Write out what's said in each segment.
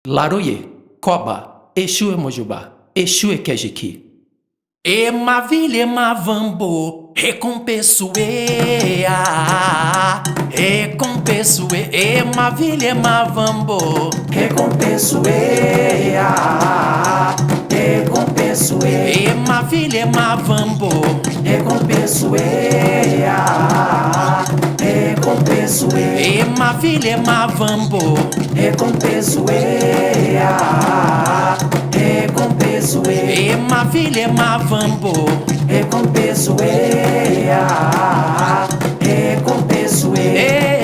Laroye, Koba, Exu e Mojubá, Exu e Kejiki. E mavile mavambo, recompenso recompenso e mavile mavambo, Recompenso recompenso e mavile mavambo, recompenso recompenso e mavile mavambo, recompenso recompenso e mavile mavambo, recompenso recompenso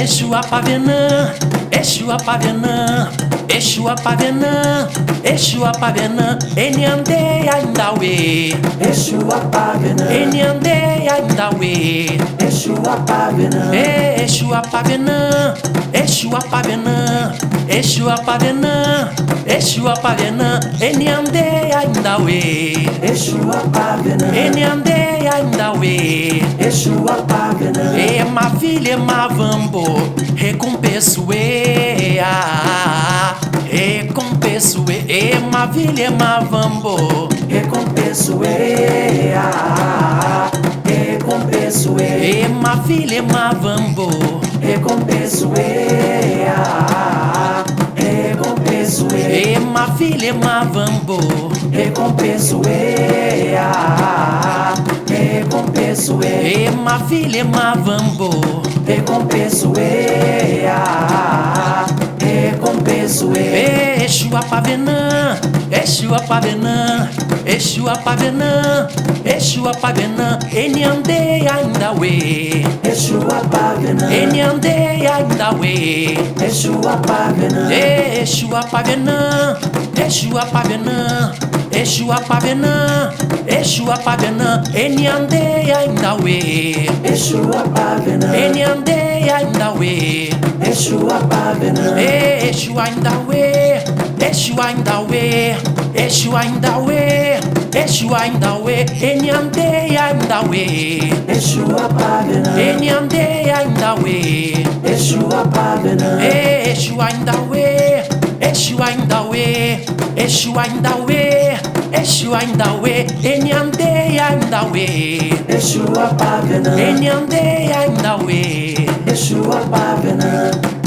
Exu apavenã, Exu apavenã, Exu apavenã, Exu apavenã, Eniande aindawe, Exu apavenã, Eniande aindawe, Exu apavenã, Exu apavenã, Exu apavenã, Exu apavenã, Exu apavenã, Eniande aindawe, Exu apavenã, Eniande aindawe, Exu apavenã, e mavile mavambo, recompenso recompenso e mavile mavambo, recompenso recompenso e mavile mavambo, recompenso recompenso e mavile mavambo, recompenso recompenso e mavile mavambo, recompenso recompenso Exu apavenã, Exu apavenã, Exu apavenã, Exu apavenã, Eniande aindawe, Exu apavenã, Eniande aindawe, Exu apavenã, Exu apavenã, Exu apavenã, Exu apavenã, Exu apavenã, Eniande aindawe, Exu apavenã, Eniande aindawe, Exu apavenã, Exu aindawe, Exu aindawe, Exu aindawe, Exu aindawe, Eniande aindawe, Exu apavenã, Eniande aindawe, Exu apavenã, Exu aindawe, Exu aindawe, Exu aindawe, Exu aindawe, Eniande aindawe, Exu apavenã, Eniande aindawe, Exu apavenã.